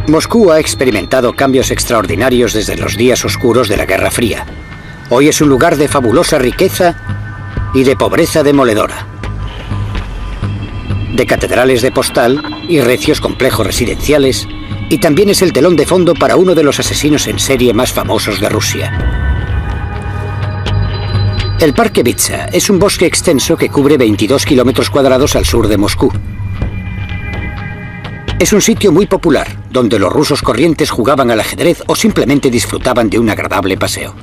Moscú ha experimentado cambios extraordinarios desde los días oscuros de la Guerra Fría. Hoy es un lugar de fabulosa riqueza y de pobreza demoledora. De catedrales de postal y recios complejos residenciales, y también es el telón de fondo para uno de los asesinos en serie más famosos de Rusia. El Parque Bitsa es un bosque extenso que cubre 22 kilómetros cuadrados al sur de Moscú. Es un sitio muy popular, donde los rusos corrientes jugaban al ajedrez o simplemente disfrutaban de un agradable paseo.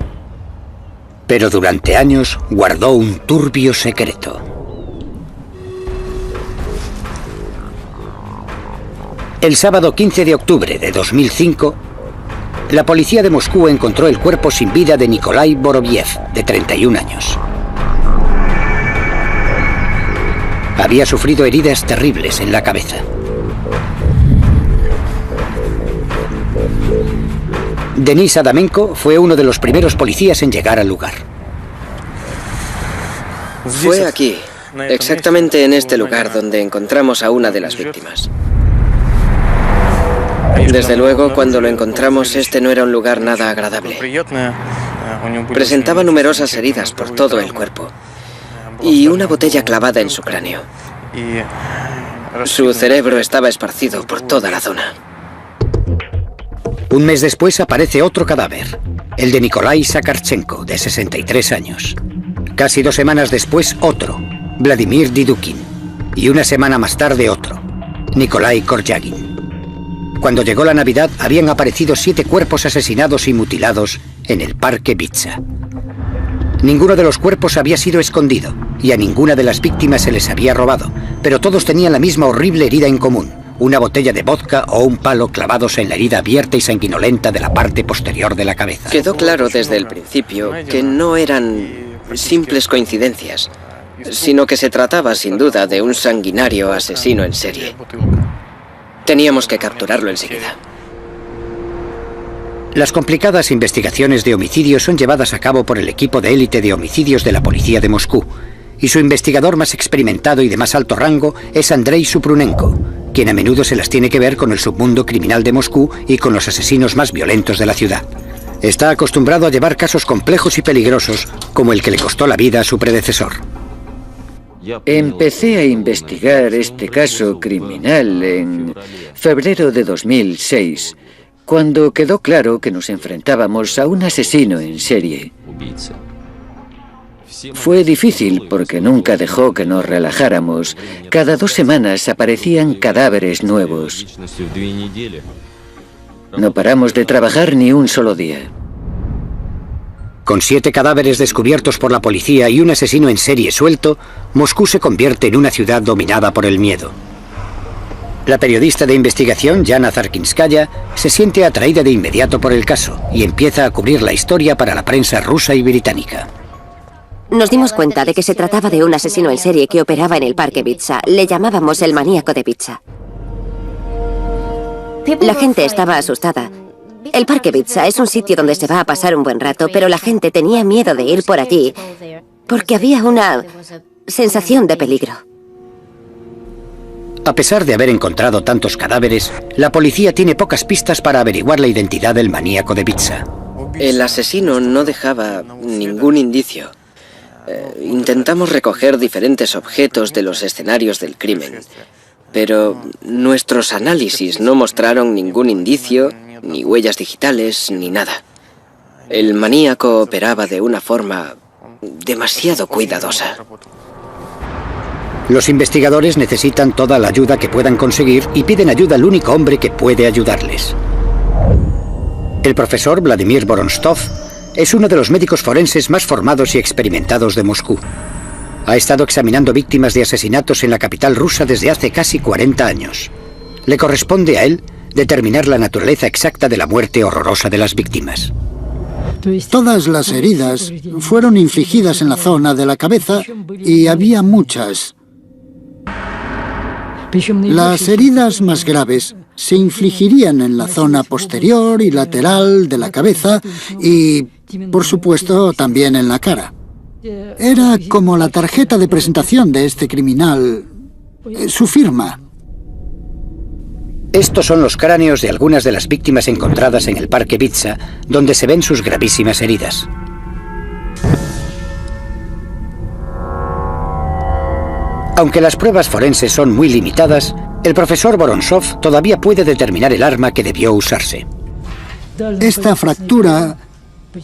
Pero durante años guardó un turbio secreto. El sábado 15 de octubre de 2005, la policía de Moscú encontró el cuerpo sin vida de Nikolai Vorobiev, de 31 años. Había sufrido heridas terribles en la cabeza. Denis Adamenko fue uno de los primeros policías en llegar al lugar. Fue aquí, exactamente en este lugar, donde encontramos a una de las víctimas. Desde luego, cuando lo encontramos, este no era un lugar nada agradable. Presentaba numerosas heridas por todo el cuerpo y una botella clavada en su cráneo. Su cerebro estaba esparcido por toda la zona. Un mes después aparece otro cadáver, el de Nikolai Sakharchenko, de 63 años. Casi 2 semanas después, otro, Vladimir Didukin. Y una semana más tarde, otro, Nikolai Koryagin. Cuando llegó la Navidad, habían aparecido 7 cuerpos asesinados y mutilados en el Parque Bitsa. Ninguno de los cuerpos había sido escondido y a ninguna de las víctimas se les había robado, pero todos tenían la misma horrible herida en común, una botella de vodka o un palo clavados en la herida abierta y sanguinolenta de la parte posterior de la cabeza. Quedó claro desde el principio que no eran simples coincidencias, sino que se trataba sin duda de un sanguinario asesino en serie. Teníamos que capturarlo enseguida. Las complicadas investigaciones de homicidios son llevadas a cabo por el equipo de élite de homicidios de la policía de Moscú, y su investigador más experimentado y de más alto rango es Andrei Suprunenko, quien a menudo se las tiene que ver con el submundo criminal de Moscú y con los asesinos más violentos de la ciudad. Está acostumbrado a llevar casos complejos y peligrosos, como el que le costó la vida a su predecesor. Empecé a investigar este caso criminal en febrero de 2006, cuando quedó claro que nos enfrentábamos a un asesino en serie. Fue difícil porque nunca dejó que nos relajáramos. Cada 2 semanas aparecían cadáveres nuevos. No paramos de trabajar ni un solo día. Con 7 cadáveres descubiertos por la policía y un asesino en serie suelto, Moscú se convierte en una ciudad dominada por el miedo. La periodista de investigación, Yana Zarkinskaya, se siente atraída de inmediato por el caso y empieza a cubrir la historia para la prensa rusa y británica. Nos dimos cuenta de que se trataba de un asesino en serie que operaba en el Parque Bitsa. Le llamábamos el maníaco de Bitsa. La gente estaba asustada. El Parque Bitsa es un sitio donde se va a pasar un buen rato, pero la gente tenía miedo de ir por allí porque había una sensación de peligro. A pesar de haber encontrado tantos cadáveres, la policía tiene pocas pistas para averiguar la identidad del maníaco de Bitsa. El asesino no dejaba ningún indicio. Intentamos recoger diferentes objetos de los escenarios del crimen, pero nuestros análisis no mostraron ningún indicio, ni huellas digitales, ni nada. El maníaco operaba de una forma demasiado cuidadosa. Los investigadores necesitan toda la ayuda que puedan conseguir y piden ayuda al único hombre que puede ayudarles. El profesor Vladimir Vorontsov es uno de los médicos forenses más formados y experimentados de Moscú. Ha estado examinando víctimas de asesinatos en la capital rusa desde hace casi 40 años. Le corresponde a él determinar la naturaleza exacta de la muerte horrorosa de las víctimas. Todas las heridas fueron infligidas en la zona de la cabeza y había muchas. Las heridas más graves se infligirían en la zona posterior y lateral de la cabeza y, por supuesto, también en la cara. Era como la tarjeta de presentación de este criminal, su firma. Estos son los cráneos de algunas de las víctimas encontradas en el Parque Bitsa, donde se ven sus gravísimas heridas. Aunque las pruebas forenses son muy limitadas, el profesor Vorontsov todavía puede determinar el arma que debió usarse. Esta fractura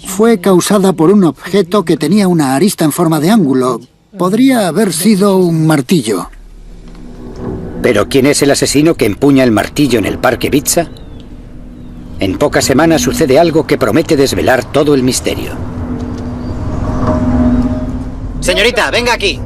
fue causada por un objeto que tenía una arista en forma de ángulo. Podría haber sido un martillo. ¿Pero quién es el asesino que empuña el martillo en el Parque Bitsa? En pocas semanas sucede algo que promete desvelar todo el misterio. Señorita, venga aquí.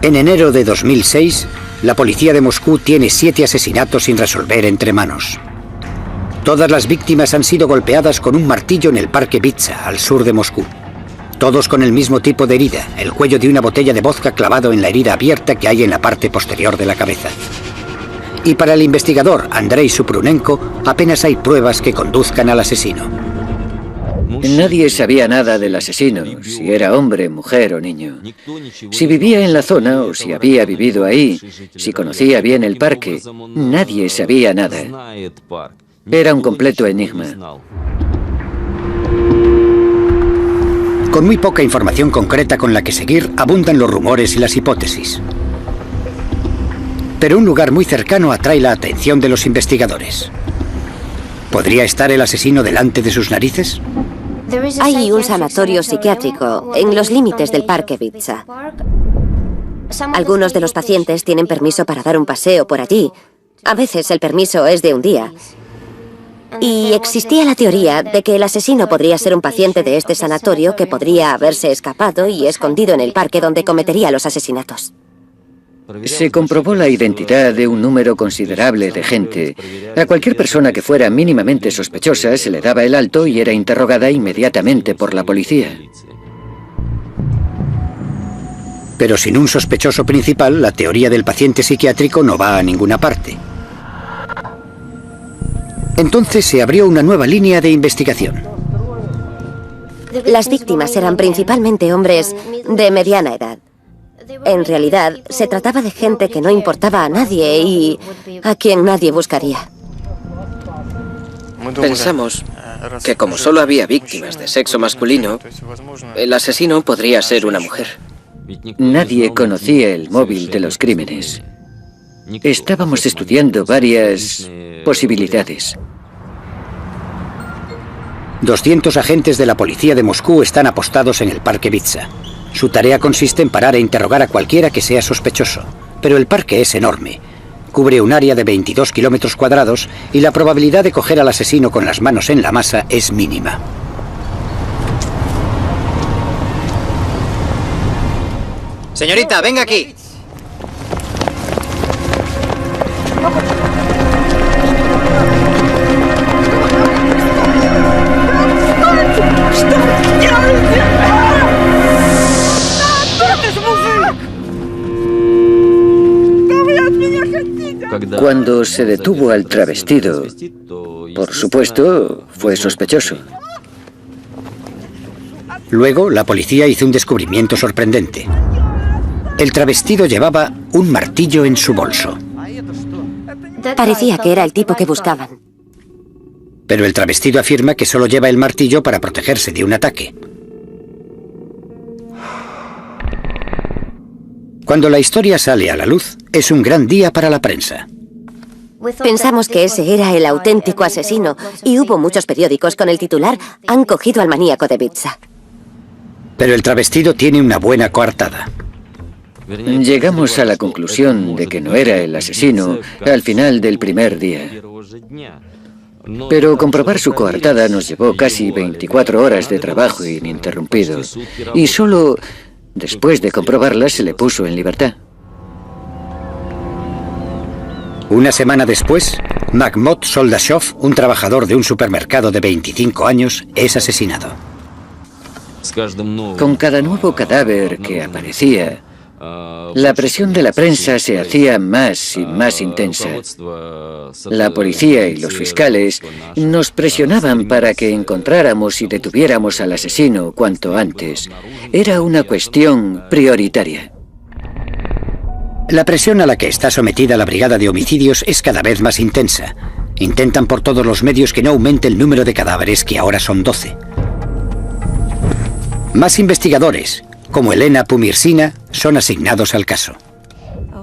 En enero de 2006, la policía de Moscú tiene 7 asesinatos sin resolver entre manos. Todas las víctimas han sido golpeadas con un martillo en el Parque Bitsa, al sur de Moscú. Todos con el mismo tipo de herida, el cuello de una botella de vodka clavado en la herida abierta que hay en la parte posterior de la cabeza. Y para el investigador Andrei Supronenko, apenas hay pruebas que conduzcan al asesino. Nadie sabía nada del asesino, si era hombre, mujer o niño. Si vivía en la zona o si había vivido ahí, si conocía bien el parque, nadie sabía nada. Era un completo enigma. Con muy poca información concreta con la que seguir, abundan los rumores y las hipótesis. Pero un lugar muy cercano atrae la atención de los investigadores. ¿Podría estar el asesino delante de sus narices? Hay un sanatorio psiquiátrico en los límites del Parque Bitsa. Algunos de los pacientes tienen permiso para dar un paseo por allí. A veces el permiso es de un día. Y existía la teoría de que el asesino podría ser un paciente de este sanatorio que podría haberse escapado y escondido en el parque donde cometería los asesinatos. Se comprobó la identidad de un número considerable de gente. A cualquier persona que fuera mínimamente sospechosa se le daba el alto y era interrogada inmediatamente por la policía. Pero sin un sospechoso principal, la teoría del paciente psiquiátrico no va a ninguna parte. Entonces se abrió una nueva línea de investigación. Las víctimas eran principalmente hombres de mediana edad. En realidad, se trataba de gente que no importaba a nadie y a quien nadie buscaría. Pensamos que como solo había víctimas de sexo masculino, el asesino podría ser una mujer. Nadie conocía el móvil de los crímenes. Estábamos estudiando varias posibilidades. 200 agentes de la policía de Moscú están apostados en el Parque Bitsa. Su tarea consiste en parar e interrogar a cualquiera que sea sospechoso. Pero el parque es enorme. Cubre un área de 22 kilómetros cuadrados y la probabilidad de coger al asesino con las manos en la masa es mínima. Señorita, venga aquí. Cuando se detuvo al travestido, por supuesto, fue sospechoso. Luego, la policía hizo un descubrimiento sorprendente. El travestido llevaba un martillo en su bolso. Parecía que era el tipo que buscaban. Pero el travestido afirma que solo lleva el martillo para protegerse de un ataque. Cuando la historia sale a la luz, es un gran día para la prensa. Pensamos que ese era el auténtico asesino y hubo muchos periódicos con el titular «Han cogido al maníaco de Bitsa». Pero el travestido tiene una buena coartada. Llegamos a la conclusión de que no era el asesino al final del primer día. Pero comprobar su coartada nos llevó casi 24 horas de trabajo ininterrumpido. Y solo después de comprobarla se le puso en libertad. Una semana después, Makhmut Soldashov, un trabajador de un supermercado de 25 años, es asesinado. Con cada nuevo cadáver que aparecía, La presión de la prensa se hacía más y más intensa. La policía y los fiscales nos presionaban para que encontráramos y detuviéramos al asesino cuanto antes. Era una cuestión prioritaria. La presión a la que está sometida la Brigada de Homicidios es cada vez más intensa. Intentan por todos los medios que no aumente el número de cadáveres, que ahora son 12. Más investigadores, como Elena Pumirsina, son asignados al caso.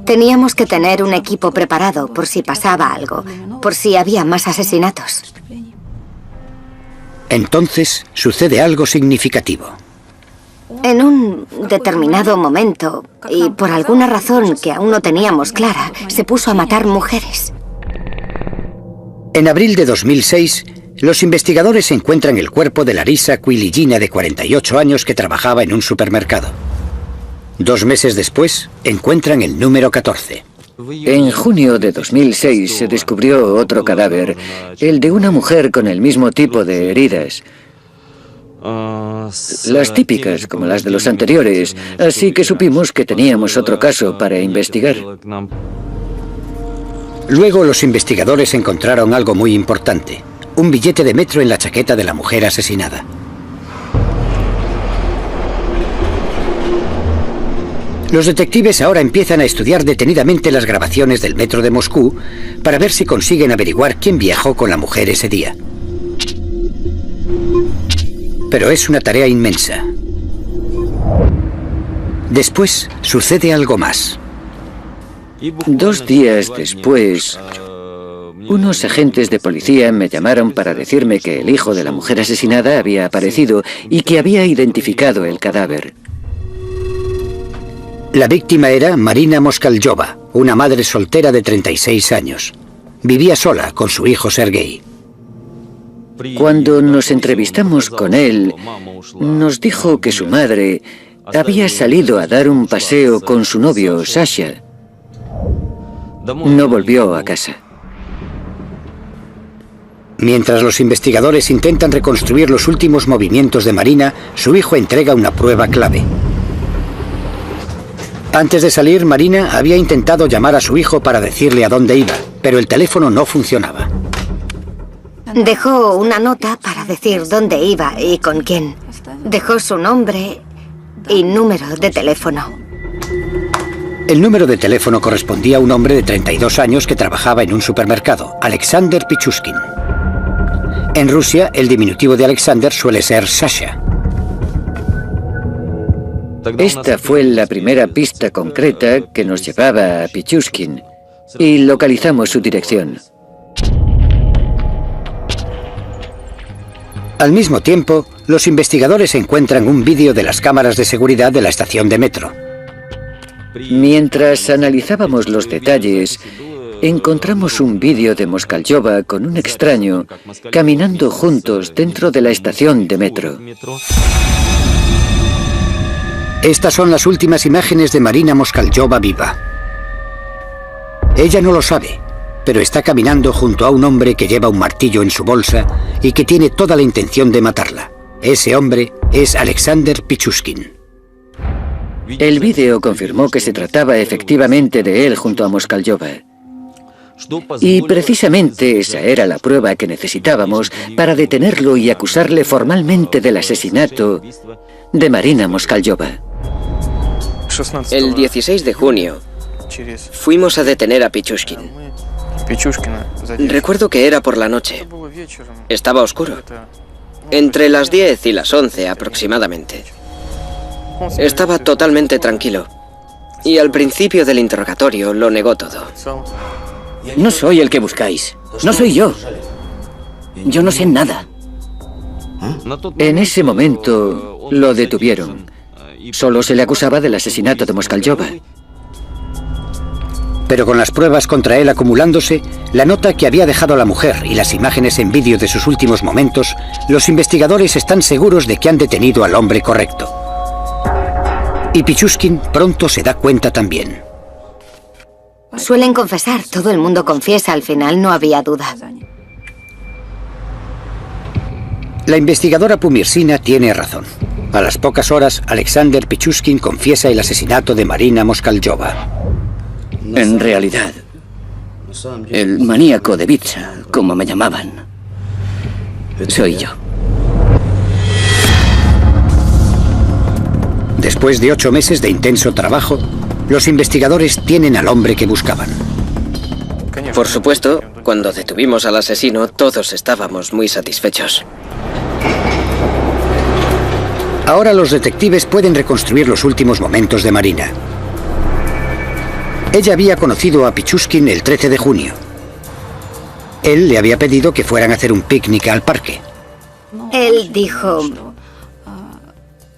Teníamos que tener un equipo preparado por si pasaba algo, por si había más asesinatos. Entonces sucede algo significativo. En un determinado momento, y por alguna razón que aún no teníamos clara, se puso a matar mujeres. En abril de 2006, los investigadores encuentran el cuerpo de Larisa Quiligina, de 48 años, que trabajaba en un supermercado. 2 meses después, encuentran el número 14. En junio de 2006 se descubrió otro cadáver, el de una mujer con el mismo tipo de heridas. Las típicas, como las de los anteriores, así que supimos que teníamos otro caso para investigar. Luego los investigadores encontraron algo muy importante: un billete de metro en la chaqueta de la mujer asesinada. Los detectives ahora empiezan a estudiar detenidamente las grabaciones del metro de Moscú para ver si consiguen averiguar quién viajó con la mujer ese día. Pero es una tarea inmensa. Después sucede algo más. 2 días después, unos agentes de policía me llamaron para decirme que el hijo de la mujer asesinada había aparecido y que había identificado el cadáver. La víctima era Marina Moskalyova, una madre soltera de 36 años. Vivía sola con su hijo Sergei. Cuando nos entrevistamos con él, nos dijo que su madre había salido a dar un paseo con su novio, Sasha. No volvió a casa. Mientras los investigadores intentan reconstruir los últimos movimientos de Marina, su hijo entrega una prueba clave. Antes de salir, Marina había intentado llamar a su hijo para decirle a dónde iba, pero el teléfono no funcionaba. Dejó una nota para decir dónde iba y con quién. Dejó su nombre y número de teléfono. El número de teléfono correspondía a un hombre de 32 años que trabajaba en un supermercado, Alexander Pichushkin. En Rusia, el diminutivo de Alexander suele ser Sasha. Esta fue la primera pista concreta que nos llevaba a Pichushkin y localizamos su dirección. Al mismo tiempo, los investigadores encuentran un vídeo de las cámaras de seguridad de la estación de metro. Mientras analizábamos los detalles, encontramos un vídeo de Moskalyova con un extraño caminando juntos dentro de la estación de metro. Estas son las últimas imágenes de Marina Moskalyova viva. Ella no lo sabe, pero está caminando junto a un hombre que lleva un martillo en su bolsa y que tiene toda la intención de matarla. Ese hombre es Alexander Pichushkin. El vídeo confirmó que se trataba efectivamente de él junto a Moskalyova. Y precisamente esa era la prueba que necesitábamos para detenerlo y acusarle formalmente del asesinato de Marina Moskalyova. El 16 de junio fuimos a detener a Pichushkin. Recuerdo que era por la noche. Estaba oscuro. Entre las 10 y las 11 aproximadamente. Estaba totalmente tranquilo. Y al principio del interrogatorio lo negó todo. No soy el que buscáis. No soy yo. Yo no sé nada. En ese momento lo detuvieron. Solo se le acusaba del asesinato de Moskalyova. Pero con las pruebas contra él acumulándose, la nota que había dejado la mujer y las imágenes en vídeo de sus últimos momentos, los investigadores están seguros de que han detenido al hombre correcto. Y Pichushkin pronto se da cuenta también. Suelen confesar, todo el mundo confiesa, al final no había duda. La investigadora Pumirsina tiene razón. A las pocas horas, Alexander Pichushkin confiesa el asesinato de Marina Moskaljova. En realidad, el maníaco de Bitsa, como me llamaban, soy yo. Después de 8 meses de intenso trabajo, los investigadores tienen al hombre que buscaban. Por supuesto, cuando detuvimos al asesino, todos estábamos muy satisfechos. Ahora los detectives pueden reconstruir los últimos momentos de Marina. Ella había conocido a Pichushkin el 13 de junio. Él le había pedido que fueran a hacer un picnic al parque. Él dijo: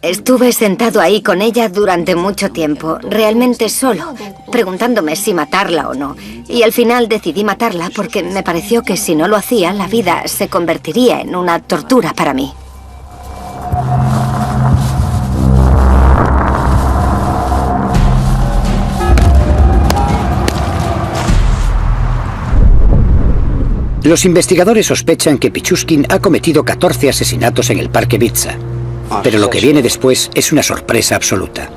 estuve sentado ahí con ella durante mucho tiempo, realmente solo, preguntándome si matarla o no. Y al final decidí matarla porque me pareció que si no lo hacía, la vida se convertiría en una tortura para mí. Los investigadores sospechan que Pichushkin ha cometido 14 asesinatos en el parque Bitsa. Pero lo que viene después es una sorpresa absoluta.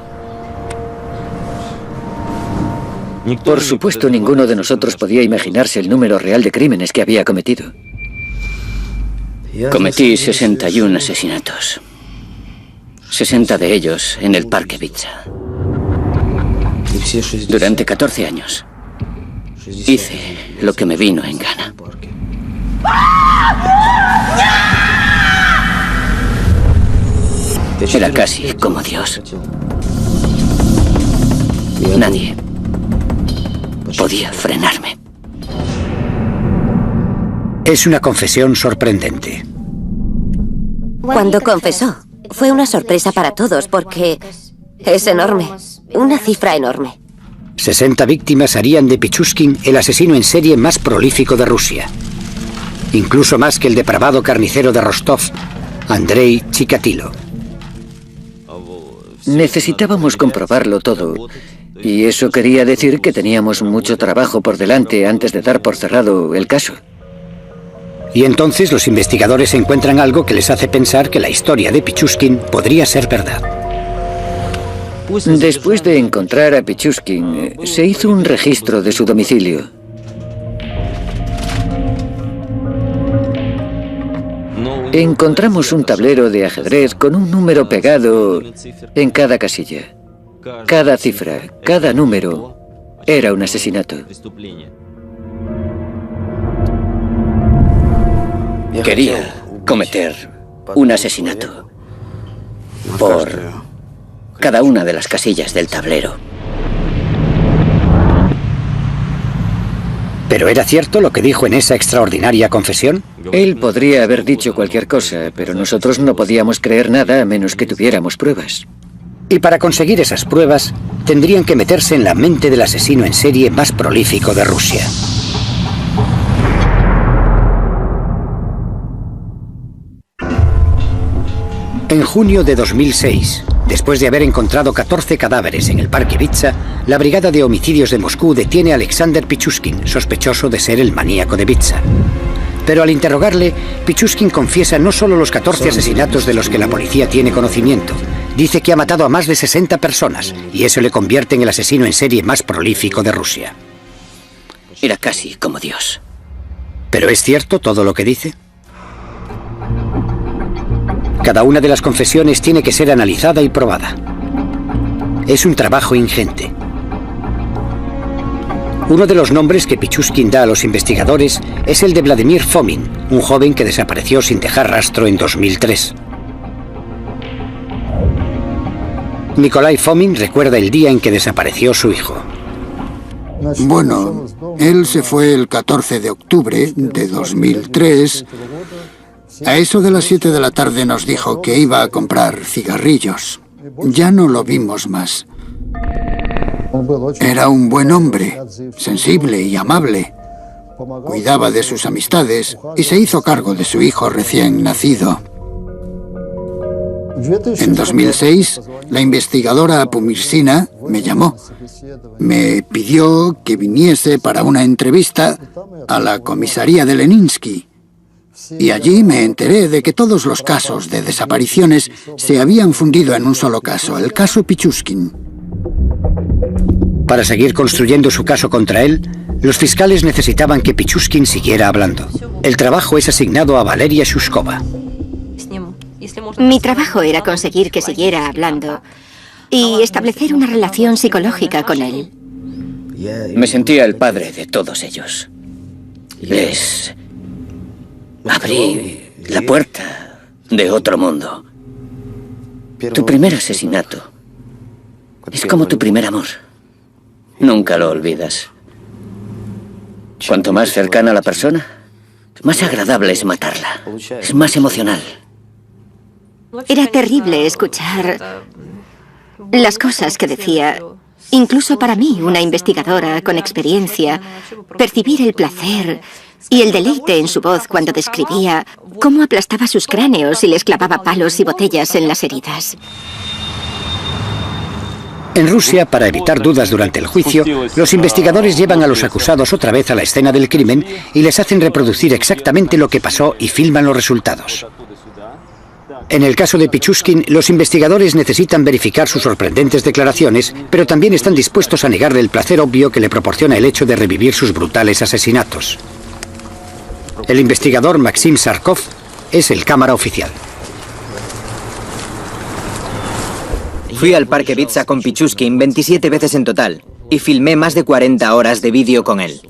Por supuesto, ninguno de nosotros podía imaginarse el número real de crímenes que había cometido. Cometí 61 asesinatos. 60 de ellos en el parque Bitsa. Durante 14 años hice lo que me vino en gana. Era casi como Dios. Nadie podía frenarme. Es una confesión sorprendente. Cuando confesó, fue una sorpresa para todos porque es enorme, una cifra enorme. 60 víctimas harían de Pichushkin el asesino en serie más prolífico de Rusia. Incluso más que el depravado carnicero de Rostov, Andrei Chikatilo. Necesitábamos comprobarlo todo. Y eso quería decir que teníamos mucho trabajo por delante antes de dar por cerrado el caso. Y entonces los investigadores encuentran algo que les hace pensar que la historia de Pichushkin podría ser verdad. Después de encontrar a Pichushkin, se hizo un registro de su domicilio. Encontramos un tablero de ajedrez con un número pegado en cada casilla. Cada cifra, cada número, era un asesinato. Quería cometer un asesinato por cada una de las casillas del tablero. ¿Pero era cierto lo que dijo en esa extraordinaria confesión? Él podría haber dicho cualquier cosa, pero nosotros no podíamos creer nada a menos que tuviéramos pruebas. Y para conseguir esas pruebas, tendrían que meterse en la mente del asesino en serie más prolífico de Rusia. En junio de 2006, después de haber encontrado 14 cadáveres en el parque Bitsa, la Brigada de Homicidios de Moscú detiene a Alexander Pichushkin, sospechoso de ser el maníaco de Bitsa. Pero al interrogarle, Pichushkin confiesa no solo los 14 asesinatos de los que la policía tiene conocimiento, dice que ha matado a más de 60 personas, y eso le convierte en el asesino en serie más prolífico de Rusia. Era casi como Dios. ¿Pero es cierto todo lo que dice? Cada una de las confesiones tiene que ser analizada y probada. Es un trabajo ingente. Uno de los nombres que Pichushkin da a los investigadores es el de Vladimir Fomin, un joven que desapareció sin dejar rastro en 2003. Nikolai Fomin recuerda el día en que desapareció su hijo. Bueno, él se fue el 14 de octubre de 2003. A eso de las 7 de la tarde nos dijo que iba a comprar cigarrillos. Ya no lo vimos más. Era un buen hombre, sensible y amable. Cuidaba de sus amistades y se hizo cargo de su hijo recién nacido. En 2006, la investigadora Pumirsina me llamó. Me pidió que viniese para una entrevista a la comisaría de Leninsky. Y allí me enteré de que todos los casos de desapariciones se habían fundido en un solo caso, el caso Pichushkin. Para seguir construyendo su caso contra él, los fiscales necesitaban que Pichushkin siguiera hablando. El trabajo es asignado a Valeria Shushkova. Mi trabajo era conseguir que siguiera hablando y establecer una relación psicológica con él. Me sentía el padre de todos ellos. Les abrí la puerta de otro mundo. Tu primer asesinato es como tu primer amor. Nunca lo olvidas. Cuanto más cercana a la persona, más agradable es matarla. Es más emocional. Era terrible escuchar las cosas que decía. Incluso para mí, una investigadora con experiencia, percibir el placer y el deleite en su voz cuando describía cómo aplastaba sus cráneos y les clavaba palos y botellas en las heridas. En Rusia, para evitar dudas durante el juicio, los investigadores llevan a los acusados otra vez a la escena del crimen y les hacen reproducir exactamente lo que pasó y filman los resultados. En el caso de Pichushkin, los investigadores necesitan verificar sus sorprendentes declaraciones, pero también están dispuestos a negarle el placer obvio que le proporciona el hecho de revivir sus brutales asesinatos. El investigador Maxim Sarkov es el cámara oficial. Fui al Parque Bitsa con Pichushkin 27 veces en total y filmé más de 40 horas de vídeo con él.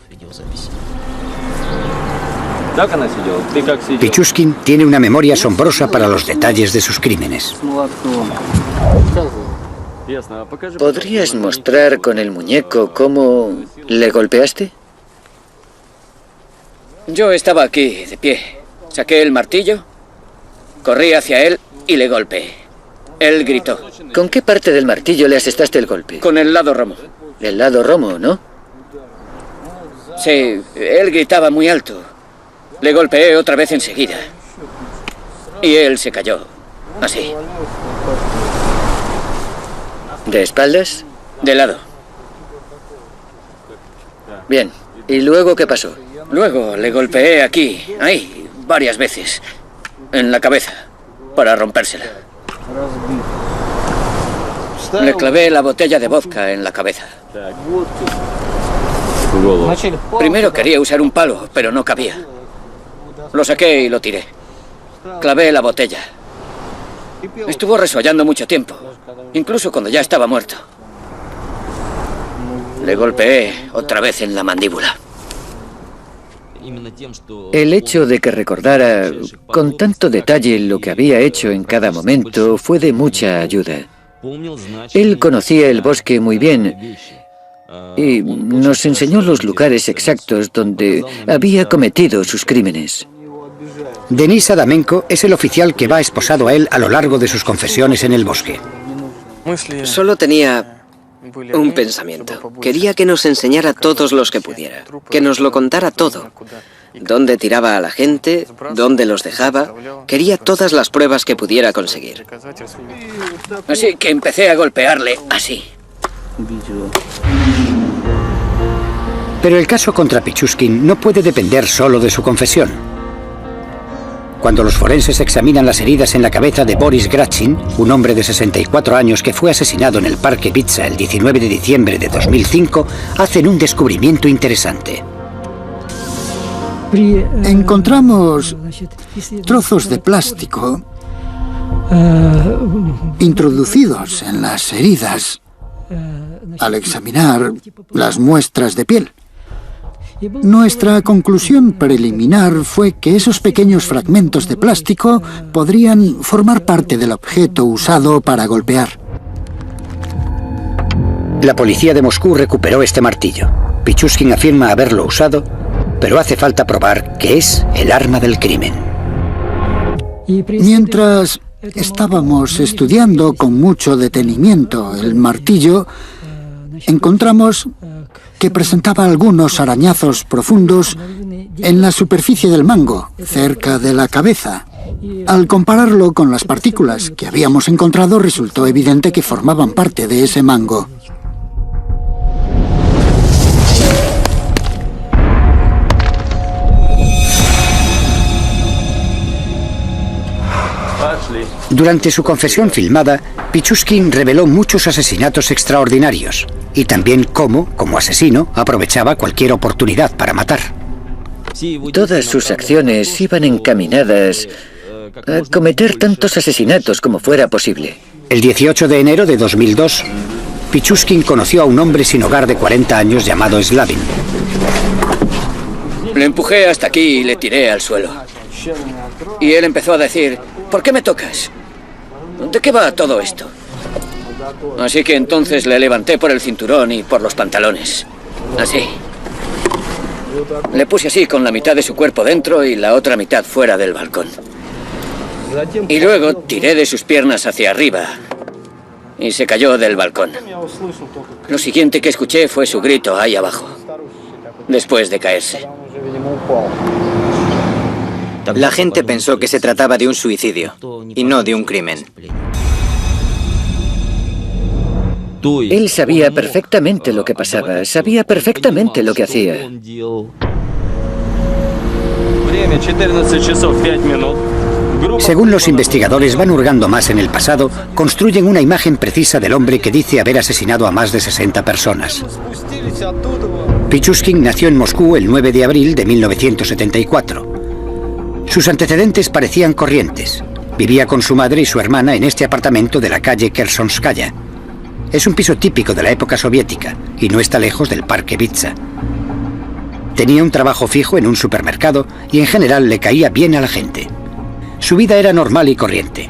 Pichushkin tiene una memoria asombrosa para los detalles de sus crímenes. ¿Podrías mostrar con el muñeco cómo le golpeaste? Yo estaba aquí, de pie. Saqué el martillo, corrí hacia él y le golpeé. Él gritó. ¿Con qué parte del martillo le asestaste el golpe? Con el lado romo. El lado romo, ¿no? Sí, él gritaba muy alto. Le golpeé otra vez enseguida. Y él se cayó. Así. ¿De espaldas? De lado. Bien. ¿Y luego qué pasó? Luego le golpeé aquí, ahí, varias veces. En la cabeza, para rompérsela. Le clavé la botella de vodka en la cabeza. Primero quería usar un palo, pero no cabía. Lo saqué y lo tiré. Clavé la botella. Estuvo resollando mucho tiempo, incluso cuando ya estaba muerto. Le golpeé otra vez en la mandíbula. El hecho de que recordara con tanto detalle lo que había hecho en cada momento fue de mucha ayuda. Él conocía el bosque muy bien y nos enseñó los lugares exactos donde había cometido sus crímenes. Denis Adamenko es el oficial que va esposado a él a lo largo de sus confesiones en el bosque. Solo tenía un pensamiento. Quería que nos enseñara todos los que pudiera, que nos lo contara todo. Dónde tiraba a la gente, dónde los dejaba. Quería todas las pruebas que pudiera conseguir. Así que empecé a golpearle así. Pero el caso contra Pichushkin no puede depender solo de su confesión. Cuando los forenses examinan las heridas en la cabeza de Boris Grachin, un hombre de 64 años que fue asesinado en el Parque Bitsa el 19 de diciembre de 2005, hacen un descubrimiento interesante. Encontramos trozos de plástico introducidos en las heridas al examinar las muestras de piel. Nuestra conclusión preliminar fue que esos pequeños fragmentos de plástico podrían formar parte del objeto usado para golpear. La policía de Moscú recuperó este martillo. Pichushkin afirma haberlo usado, pero hace falta probar que es el arma del crimen. Mientras estábamos estudiando con mucho detenimiento el martillo, encontramos que presentaba algunos arañazos profundos en la superficie del mango, cerca de la cabeza. Al compararlo con las partículas que habíamos encontrado, resultó evidente que formaban parte de ese mango. Durante su confesión filmada, Pichushkin reveló muchos asesinatos extraordinarios y también cómo, como asesino, aprovechaba cualquier oportunidad para matar. Todas sus acciones iban encaminadas a cometer tantos asesinatos como fuera posible. El 18 de enero de 2002, Pichushkin conoció a un hombre sin hogar de 40 años llamado Slavin. Le empujé hasta aquí y le tiré al suelo. Y él empezó a decir, ¿por qué me tocas? ¿De qué va todo esto? Así que entonces le levanté por el cinturón y por los pantalones. Así. Le puse así con la mitad de su cuerpo dentro y la otra mitad fuera del balcón. Y luego tiré de sus piernas hacia arriba y se cayó del balcón. Lo siguiente que escuché fue su grito ahí abajo, después de caerse. La gente pensó que se trataba de un suicidio y no de un crimen. Él sabía perfectamente lo que pasaba, sabía perfectamente lo que hacía. Según los investigadores van hurgando más en el pasado, construyen una imagen precisa del hombre que dice haber asesinado a más de 60 personas. Pichushkin nació en Moscú el 9 de abril de 1974. Sus antecedentes parecían corrientes. Vivía con su madre y su hermana en este apartamento de la calle Kersonskaya. Es un piso típico de la época soviética y no está lejos del Parque Vitsa. Tenía un trabajo fijo en un supermercado y en general le caía bien a la gente. Su vida era normal y corriente,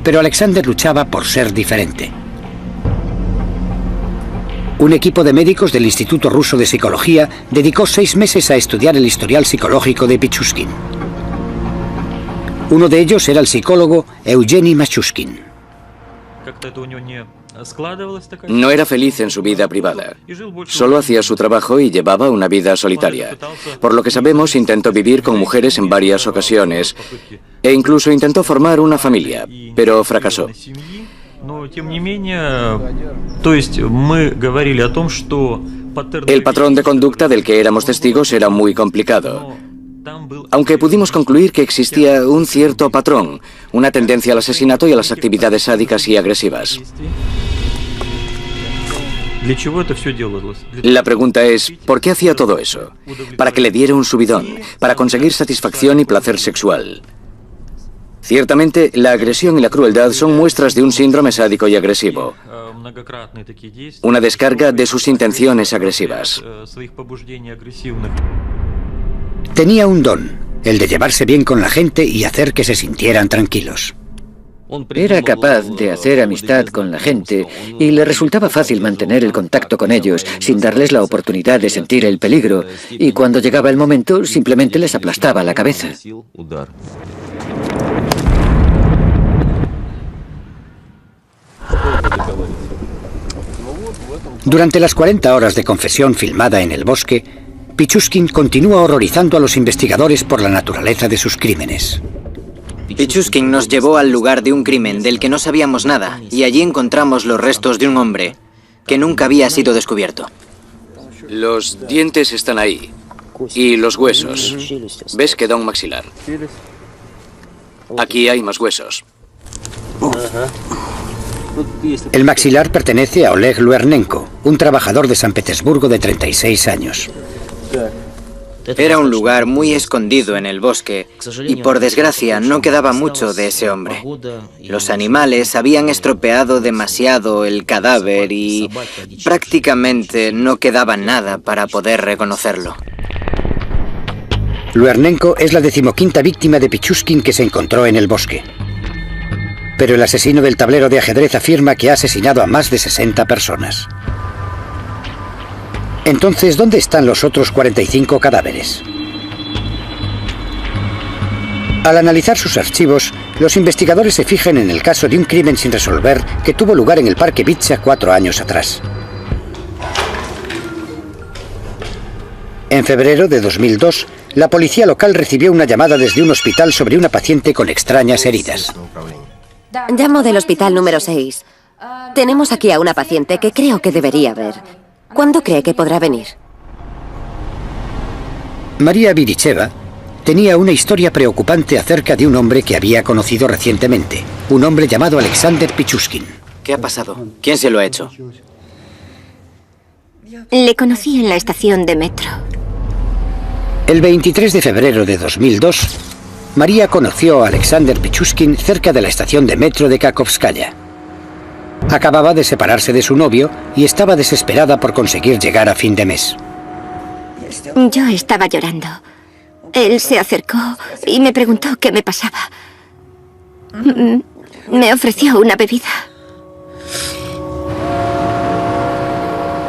pero Alexander luchaba por ser diferente. Un equipo de médicos del Instituto Ruso de Psicología dedicó 6 meses a estudiar el historial psicológico de Pichushkin. Uno de ellos era el psicólogo Evgeny Mashushkin. No era feliz en su vida privada. Solo hacía su trabajo y llevaba una vida solitaria. Por lo que sabemos, intentó vivir con mujeres en varias ocasiones e incluso intentó formar una familia, pero fracasó. El patrón de conducta del que éramos testigos era muy complicado. Aunque pudimos concluir que existía un cierto patrón, una tendencia al asesinato y a las actividades sádicas y agresivas. La pregunta es, ¿por qué hacía todo eso? Para que le diera un subidón, para conseguir satisfacción y placer sexual. Ciertamente, la agresión y la crueldad son muestras de un síndrome sádico y agresivo. Una descarga de sus intenciones agresivas. Tenía un don, el de llevarse bien con la gente y hacer que se sintieran tranquilos. Era capaz de hacer amistad con la gente y le resultaba fácil mantener el contacto con ellos sin darles la oportunidad de sentir el peligro, y cuando llegaba el momento simplemente les aplastaba la cabeza. Durante las 40 horas de confesión filmada en el bosque, Pichushkin continúa horrorizando a los investigadores por la naturaleza de sus crímenes. Pichushkin nos llevó al lugar de un crimen del que no sabíamos nada, y allí encontramos los restos de un hombre que nunca había sido descubierto. Los dientes están ahí. Y los huesos. ¿Ves? Queda un maxilar. Aquí hay más huesos. El maxilar pertenece a Oleg Luernenko, un trabajador de San Petersburgo de 36 años. Era un lugar muy escondido en el bosque y por desgracia no quedaba mucho de ese hombre. Los animales habían estropeado demasiado el cadáver y prácticamente no quedaba nada para poder reconocerlo. Luernenko es la 15ª víctima de Pichushkin que se encontró en el bosque. Pero el asesino del tablero de ajedrez afirma que ha asesinado a más de 60 personas. Entonces, ¿dónde están los otros 45 cadáveres? Al analizar sus archivos, los investigadores se fijan en el caso de un crimen sin resolver que tuvo lugar en el Parque Vitsa 4 años atrás. En febrero de 2002, la policía local recibió una llamada desde un hospital sobre una paciente con extrañas heridas. Llamo del hospital número 6. Tenemos aquí a una paciente que creo que debería ver. ¿Cuándo cree que podrá venir? María Viricheva tenía una historia preocupante acerca de un hombre que había conocido recientemente, un hombre llamado Alexander Pichushkin. ¿Qué ha pasado? ¿Quién se lo ha hecho? Le conocí en la estación de metro. El 23 de febrero de 2002, María conoció a Alexander Pichushkin cerca de la estación de metro de Kakhovskaya. Acababa de separarse de su novio y estaba desesperada por conseguir llegar a fin de mes. Yo estaba llorando. Él se acercó y me preguntó qué me pasaba. Me ofreció una bebida.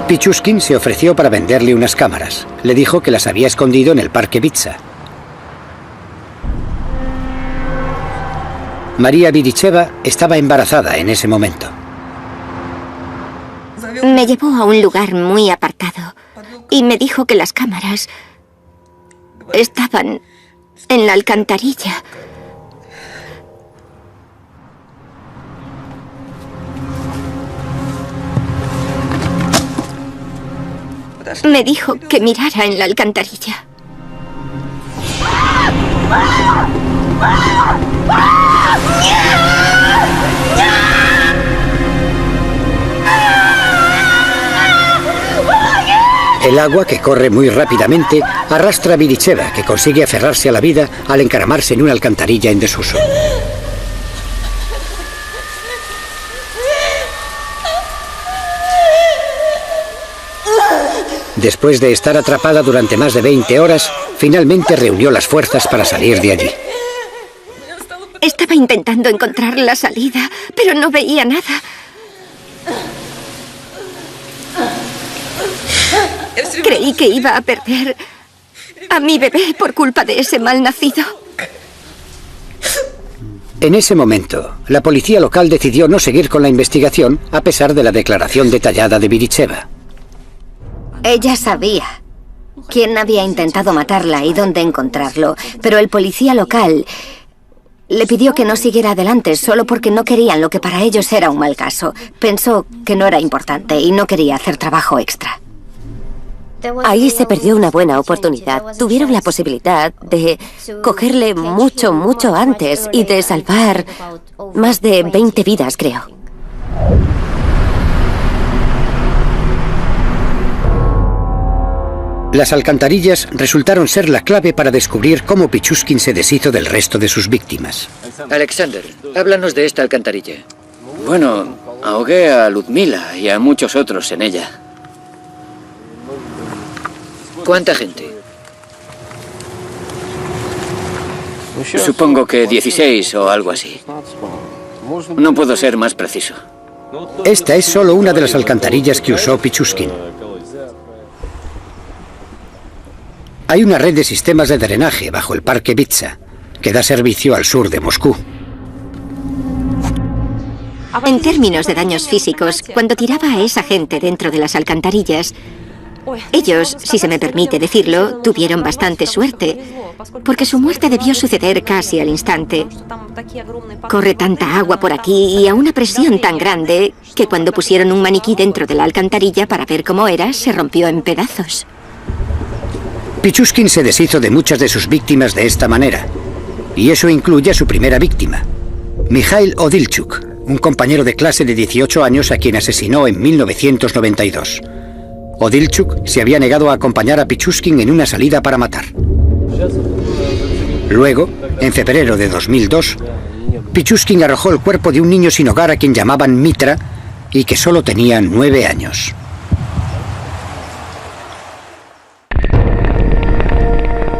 Pichushkin se ofreció para venderle unas cámaras. Le dijo que las había escondido en el parque Vitsa. María Viricheva estaba embarazada en ese momento. Me llevó a un lugar muy apartado y me dijo que las cámaras estaban en la alcantarilla. Me dijo que mirara en la alcantarilla. El agua, que corre muy rápidamente, arrastra a Viricheva, que consigue aferrarse a la vida al encaramarse en una alcantarilla en desuso. Después de estar atrapada durante más de 20 horas, finalmente reunió las fuerzas para salir de allí. Estaba intentando encontrar la salida, pero no veía nada. Creí que iba a perder a mi bebé por culpa de ese malnacido. En ese momento, la policía local decidió no seguir con la investigación a pesar de la declaración detallada de Viricheva. Ella sabía quién había intentado matarla y dónde encontrarlo, pero el policía local le pidió que no siguiera adelante solo porque no querían lo que para ellos era un mal caso. Pensó que no era importante y no quería hacer trabajo extra. Ahí se perdió una buena oportunidad. Tuvieron la posibilidad de cogerle mucho antes y de salvar más de 20 vidas, creo. Las alcantarillas resultaron ser la clave para descubrir cómo Pichushkin se deshizo del resto de sus víctimas. Alexander, háblanos de esta alcantarilla. Bueno, ahogué a Ludmila y a muchos otros en ella. ¿Cuánta gente? Supongo que 16 o algo así. No puedo ser más preciso. Esta es solo una de las alcantarillas que usó Pichushkin. Hay una red de sistemas de drenaje bajo el parque Vitsa, que da servicio al sur de Moscú. En términos de daños físicos, cuando tiraba a esa gente dentro de las alcantarillas, ellos, si se me permite decirlo, tuvieron bastante suerte, porque su muerte debió suceder casi al instante. Corre tanta agua por aquí y a una presión tan grande que cuando pusieron un maniquí dentro de la alcantarilla para ver cómo era, se rompió en pedazos. Pichushkin se deshizo de muchas de sus víctimas de esta manera, y eso incluye a su primera víctima, Mikhail Odilchuk, un compañero de clase de 18 años a quien asesinó en 1992. Odilchuk se había negado a acompañar a Pichushkin en una salida para matar. Luego, en febrero de 2002, Pichushkin arrojó el cuerpo de un niño sin hogar a quien llamaban Mitra y que solo tenía 9 años.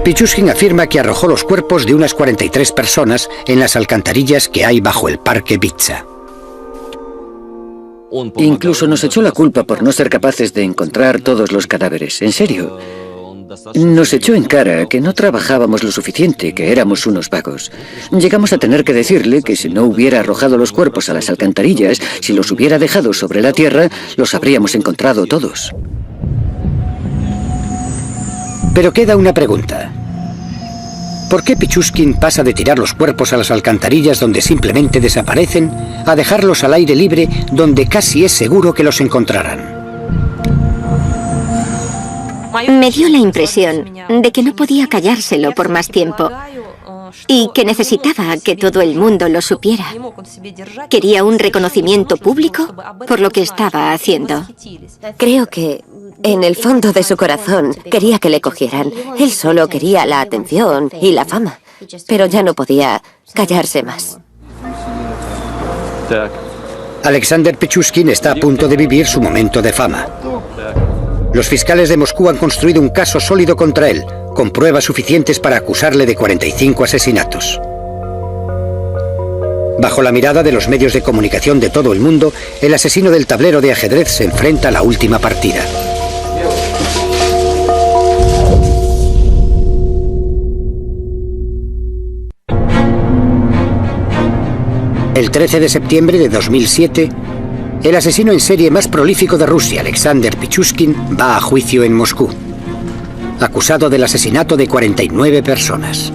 Pichushkin afirma que arrojó los cuerpos de unas 43 personas en las alcantarillas que hay bajo el parque Vitsa. Incluso nos echó la culpa por no ser capaces de encontrar todos los cadáveres. En serio. Nos echó en cara que no trabajábamos lo suficiente, que éramos unos vagos. Llegamos a tener que decirle que si no hubiera arrojado los cuerpos a las alcantarillas, si los hubiera dejado sobre la tierra, los habríamos encontrado todos. Pero queda una pregunta. ¿Por qué Pichushkin pasa de tirar los cuerpos a las alcantarillas donde simplemente desaparecen a dejarlos al aire libre donde casi es seguro que los encontrarán? Me dio la impresión de que no podía callárselo por más tiempo y que necesitaba que todo el mundo lo supiera. Quería un reconocimiento público por lo que estaba haciendo. Creo que en el fondo de su corazón quería que le cogieran. Él solo quería la atención y la fama, pero ya no podía callarse más. Alexander Pichushkin está a punto de vivir su momento de fama. Los fiscales de Moscú han construido un caso sólido contra él, con pruebas suficientes para acusarle de 45 asesinatos. Bajo la mirada de los medios de comunicación de todo el mundo, el asesino del tablero de ajedrez se enfrenta a la última partida. El 13 de septiembre de 2007, el asesino en serie más prolífico de Rusia, Alexander Pichushkin, va a juicio en Moscú, acusado del asesinato de 49 personas.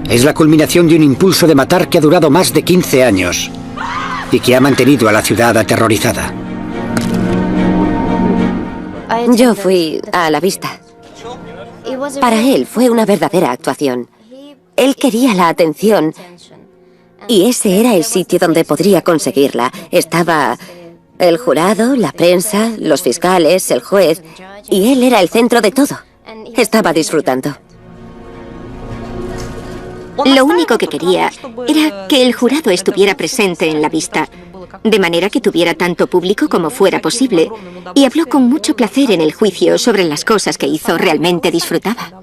Es la culminación de un impulso de matar que ha durado más de 15 años y que ha mantenido a la ciudad aterrorizada. Yo fui a la vista. Para él fue una verdadera actuación. Él quería la atención y ese era el sitio donde podría conseguirla. Estaba el jurado, la prensa, los fiscales, el juez, y él era el centro de todo. Estaba disfrutando. Lo único que quería era que el jurado estuviera presente en la vista, de manera que tuviera tanto público como fuera posible, y habló con mucho placer en el juicio sobre las cosas que hizo. Realmente disfrutaba.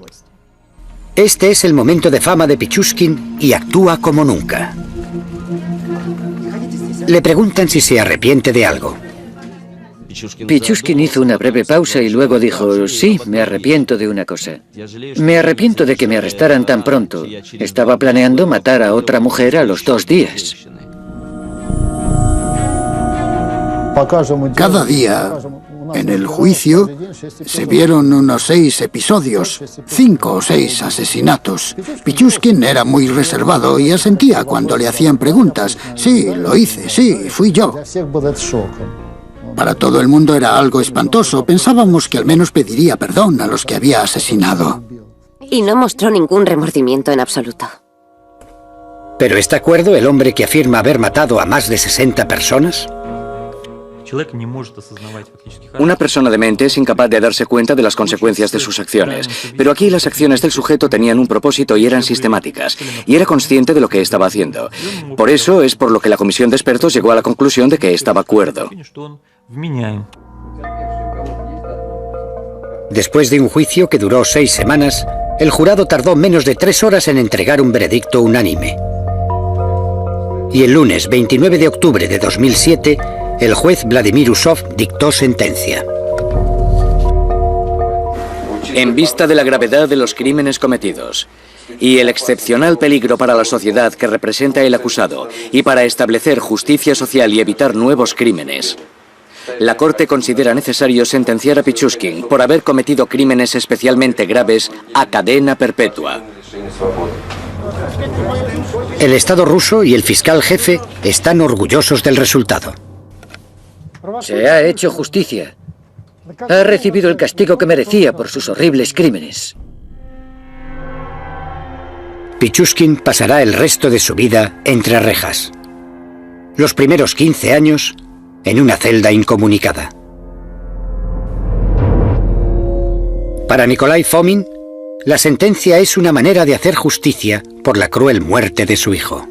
Este es el momento de fama de Pichushkin y actúa como nunca. Le preguntan si se arrepiente de algo. Pichushkin hizo una breve pausa y luego dijo, sí, me arrepiento de una cosa. Me arrepiento de que me arrestaran tan pronto. Estaba planeando matar a otra mujer a los 2 días. Cada día, en el juicio, se vieron unos 6 episodios, 5 o 6 asesinatos. Pichushkin era muy reservado y asentía cuando le hacían preguntas. Sí, lo hice, sí, fui yo. Para todo el mundo era algo espantoso. Pensábamos que al menos pediría perdón a los que había asesinado. Y no mostró ningún remordimiento en absoluto. ¿Pero está cuerdo el hombre que afirma haber matado a más de 60 personas? Una persona demente es incapaz de darse cuenta de las consecuencias de sus acciones, pero aquí las acciones del sujeto tenían un propósito y eran sistemáticas, y era consciente de lo que estaba haciendo. Por eso es por lo que la comisión de expertos llegó a la conclusión de que estaba cuerdo. Después de un juicio que duró 6 semanas, el jurado tardó menos de 3 horas en entregar un veredicto unánime. Y el lunes 29 de octubre de 2007, el juez Vladimir Usov dictó sentencia. En vista de la gravedad de los crímenes cometidos y el excepcional peligro para la sociedad que representa el acusado y para establecer justicia social y evitar nuevos crímenes, la Corte considera necesario sentenciar a Pichushkin por haber cometido crímenes especialmente graves a cadena perpetua. El Estado ruso y el fiscal jefe están orgullosos del resultado. Se ha hecho justicia. Ha recibido el castigo que merecía por sus horribles crímenes. Pichushkin pasará el resto de su vida entre rejas. Los primeros 15 años en una celda incomunicada. Para Nikolai Fomin, la sentencia es una manera de hacer justicia por la cruel muerte de su hijo.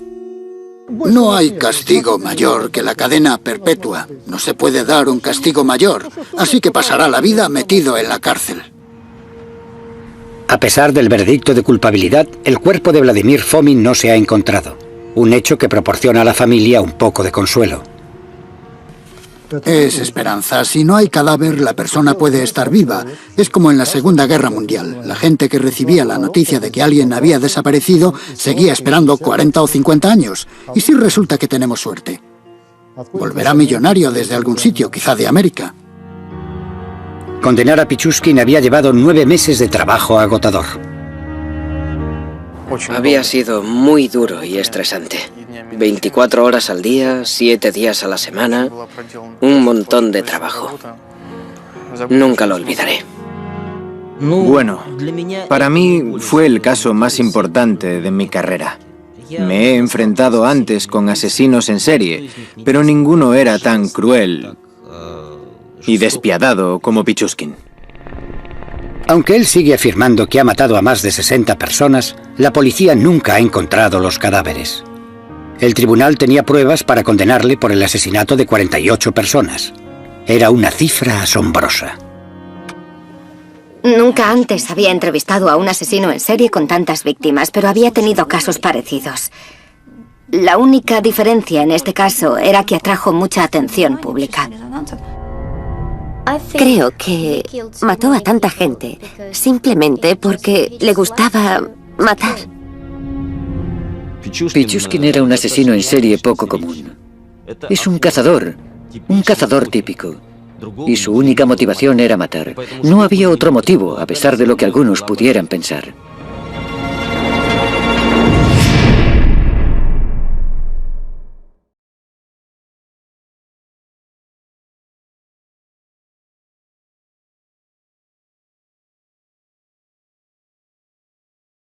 No hay castigo mayor que la cadena perpetua. No se puede dar un castigo mayor, así que pasará la vida metido en la cárcel. A pesar del veredicto de culpabilidad, el cuerpo de Vladimir Fomin no se ha encontrado, un hecho que proporciona a la familia un poco de consuelo. Es esperanza. Si no hay cadáver, la persona puede estar viva. Es como en la Segunda Guerra Mundial. La gente que recibía la noticia de que alguien había desaparecido seguía esperando 40 o 50 años. ¿Y si resulta que tenemos suerte? Volverá millonario desde algún sitio, quizá de América. Condenar a Pichushkin había llevado 9 meses de trabajo agotador. Había sido muy duro y estresante. 24 horas al día, 7 días a la semana, un montón de trabajo. Nunca lo olvidaré. Bueno, para mí fue el caso más importante de mi carrera. Me he enfrentado antes con asesinos en serie, pero ninguno era tan cruel y despiadado como Pichuskin. Aunque él sigue afirmando que ha matado a más de 60 personas, la policía nunca ha encontrado los cadáveres. El tribunal tenía pruebas para condenarle por el asesinato de 48 personas. Era una cifra asombrosa. Nunca antes había entrevistado a un asesino en serie con tantas víctimas, pero había tenido casos parecidos. La única diferencia en este caso era que atrajo mucha atención pública. Creo que mató a tanta gente simplemente porque le gustaba matar. Pichuskin era un asesino en serie poco común. Es un cazador típico. Y su única motivación era matar. No había otro motivo, a pesar de lo que algunos pudieran pensar.